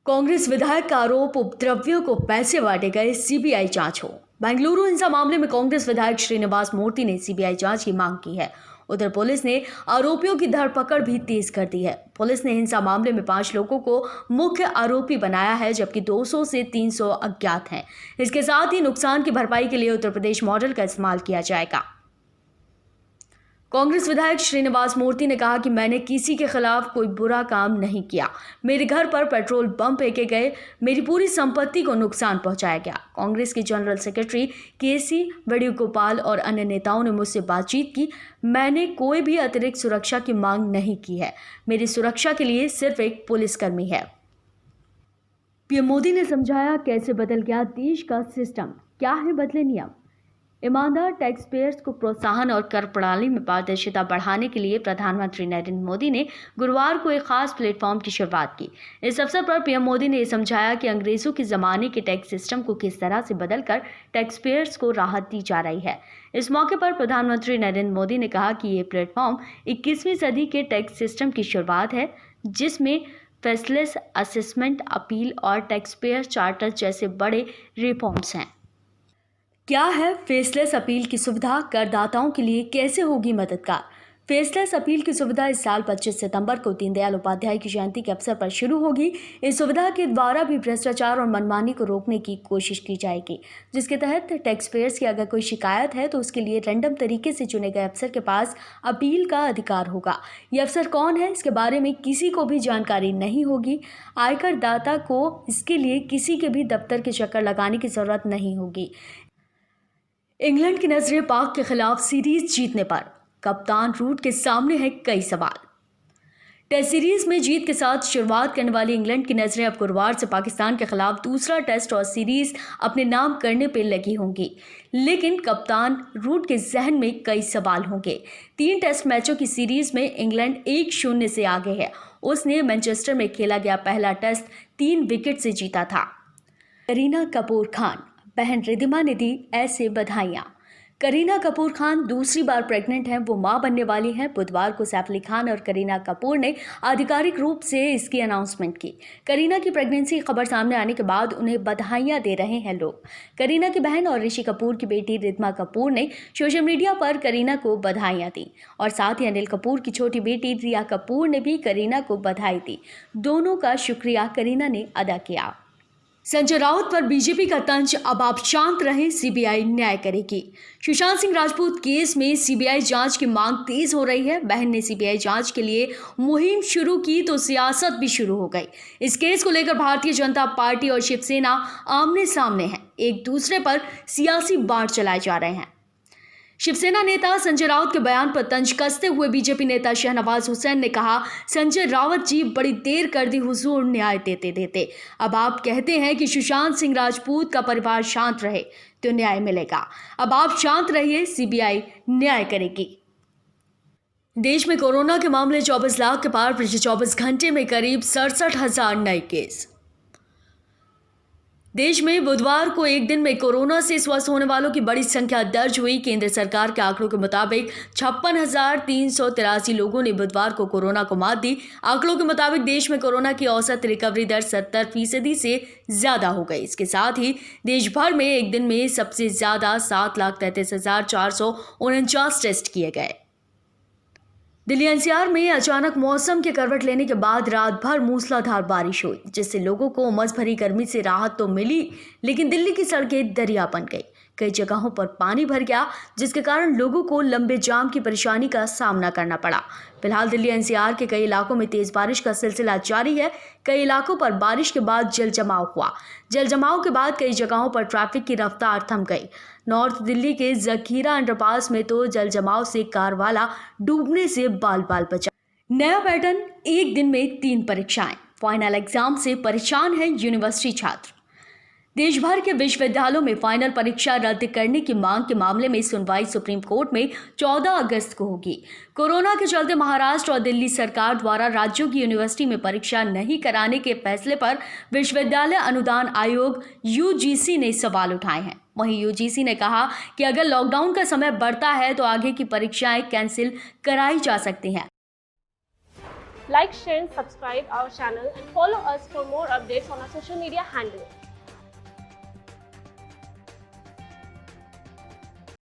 कांग्रेस विधायक का आरोप उपद्रवियों को पैसे बांटे गए, सीबीआई जांच हो। बेंगलुरु हिंसा मामले में कांग्रेस विधायक श्रीनिवास मूर्ति ने सीबीआई जांच की मांग की है। उधर पुलिस ने आरोपियों की धरपकड़ भी तेज कर दी है। पुलिस ने हिंसा मामले में 5 लोगों को मुख्य आरोपी बनाया है, जबकि 200 से 300 अज्ञात हैं। इसके साथ ही नुकसान की भरपाई के लिए उत्तर प्रदेश मॉडल का इस्तेमाल किया जाएगा। कांग्रेस विधायक श्रीनिवास मूर्ति ने कहा कि मैंने किसी के खिलाफ कोई बुरा काम नहीं किया। मेरे घर पर पेट्रोल बम फेंके गए, मेरी पूरी संपत्ति को नुकसान पहुंचाया गया। कांग्रेस के जनरल सेक्रेटरी केसी वेणुगोपाल और अन्य नेताओं ने मुझसे बातचीत की। मैंने कोई भी अतिरिक्त सुरक्षा की मांग नहीं की है। मेरी सुरक्षा के लिए सिर्फ एक पुलिसकर्मी है। पीएम मोदी ने समझाया कैसे बदल गया देश का सिस्टम, क्या है बदले नियम। ईमानदार टैक्स पेयर्स को प्रोत्साहन और कर प्रणाली में पारदर्शिता बढ़ाने के लिए प्रधानमंत्री नरेंद्र मोदी ने गुरुवार को एक खास प्लेटफॉर्म की शुरुआत की। इस अवसर पर पीएम मोदी ने समझाया कि अंग्रेजों के जमाने के टैक्स सिस्टम को किस तरह से बदलकर टैक्स पेयर्स को राहत दी जा रही है। इस मौके पर प्रधानमंत्री नरेंद्र मोदी ने कहा कि ये प्लेटफॉर्म 21वीं सदी के टैक्स सिस्टम की शुरुआत है, जिसमें फेसलेस असेसमेंट, अपील और टैक्स पेयर चार्टर जैसे बड़े रिफॉर्म्स हैं। क्या है फेसलेस अपील की सुविधा, करदाताओं के लिए कैसे होगी मददगार। फेसलेस अपील की सुविधा इस साल 25 सितंबर को दीनदयाल उपाध्याय की जयंती के अवसर पर शुरू होगी। इस सुविधा के द्वारा भी भ्रष्टाचार और मनमानी को रोकने की कोशिश की जाएगी, जिसके तहत टैक्स पेयर्स की अगर कोई शिकायत है तो उसके लिए रैंडम तरीके से चुने गए अफसर के पास अपील का अधिकार होगा। यह अफसर कौन है, इसके बारे में किसी को भी जानकारी नहीं होगी। आयकर दाता को इसके लिए किसी के भी दफ्तर के चक्कर लगाने की जरूरत नहीं होगी। इंग्लैंड की नजरें पाक के खिलाफ सीरीज जीतने पर, कप्तान रूट के सामने है कई सवाल। टेस्ट सीरीज में जीत के साथ शुरुआत करने वाली इंग्लैंड की नजरें अब गुरुवार से पाकिस्तान के खिलाफ दूसरा टेस्ट और सीरीज अपने नाम करने पर लगी होंगी, लेकिन कप्तान रूट के जहन में कई सवाल होंगे। 3 टेस्ट मैचों की सीरीज में इंग्लैंड 1-0 से आगे है। उसने मैनचेस्टर में खेला गया पहला टेस्ट 3 विकेट से जीता था। करीना कपूर खान, बहन रिद्धिमा ने दी ऐसे बधाइयां। करीना कपूर खान दूसरी बार प्रेग्नेंट हैं, वो मां बनने वाली हैं। बुधवार को सैफ अली खान और करीना कपूर ने आधिकारिक रूप से इसकी अनाउंसमेंट की। करीना की प्रेगनेंसी की खबर सामने आने के बाद उन्हें बधाइयां दे रहे हैं लोग। करीना की बहन और ऋषि कपूर की बेटी रिद्धिमा कपूर ने सोशल मीडिया पर करीना को बधाइयां दी और साथ ही अनिल कपूर की छोटी बेटी रिया कपूर ने भी करीना को बधाई दी। दोनों का शुक्रिया करीना ने अदा किया। संजय राउत पर बीजेपी का तंज, अब आप शांत रहें, सीबीआई न्याय करेगी। सुशांत सिंह राजपूत केस में सीबीआई जांच की मांग तेज हो रही है। बहन ने सीबीआई जांच के लिए मुहिम शुरू की तो सियासत भी शुरू हो गई। इस केस को लेकर भारतीय जनता पार्टी और शिवसेना आमने सामने हैं, एक दूसरे पर सियासी बाढ़ चलाए जा रहे हैं। शिवसेना नेता संजय राउत के बयान पर तंज कसते हुए बीजेपी नेता शहनवाज हुसैन ने कहा, संजय राउत जी बड़ी देर कर दी हुजूर, न्याय देते देते। अब आप कहते हैं कि सुशांत सिंह राजपूत का परिवार शांत रहे तो न्याय मिलेगा। अब आप शांत रहिए, सीबीआई न्याय करेगी। देश में कोरोना के मामले 24 लाख के पार, पिछले 24 घंटे में करीब 67,000 नए केस। देश में बुधवार को एक दिन में कोरोना से स्वस्थ होने वालों की बड़ी संख्या दर्ज हुई। केंद्र सरकार के आंकड़ों के मुताबिक 56,383 लोगों ने बुधवार को कोरोना को मात दी। आंकड़ों के मुताबिक देश में कोरोना की औसत रिकवरी दर 70% से ज्यादा हो गई। इसके साथ ही देश भर में एक दिन में सबसे ज्यादा 7,33,449 टेस्ट किए गए। दिल्ली एनसीआर में अचानक मौसम के करवट लेने के बाद रात भर मूसलाधार बारिश हुई, जिससे लोगों को उमस भरी गर्मी से राहत तो मिली, लेकिन दिल्ली की सड़कें दरिया बन गई। कई जगहों पर पानी भर गया, जिसके कारण लोगों को लंबे जाम की परेशानी का सामना करना पड़ा। फिलहाल दिल्ली एनसीआर के कई इलाकों में तेज बारिश का सिलसिला जारी है। कई इलाकों पर बारिश के बाद जल जमाव हुआ। जल जमाव के बाद कई जगहों पर ट्रैफिक की रफ्तार थम गई। नॉर्थ दिल्ली के जखीरा अंडरपास में तो जल जमाव से कार वाला डूबने से बाल बाल बचा। नया पैटर्न, एक दिन में 3 परीक्षाएं। फाइनल एग्जाम से परेशान है यूनिवर्सिटी छात्र। देश भर के विश्वविद्यालयों में फाइनल परीक्षा रद्द करने की मांग के मामले में सुनवाई सुप्रीम कोर्ट में 14 अगस्त को होगी। कोरोना के चलते महाराष्ट्र और दिल्ली सरकार द्वारा राज्यों की यूनिवर्सिटी में परीक्षा नहीं कराने के फैसले पर विश्वविद्यालय अनुदान आयोग यूजीसी ने सवाल उठाए हैं। वहीं यूजीसी ने कहा कि अगर लॉकडाउन का समय बढ़ता है तो आगे की परीक्षाएं कैंसिल कराई जा सकती हैं। Like, share and subscribe our channel and follow us for more updates on our social media handle.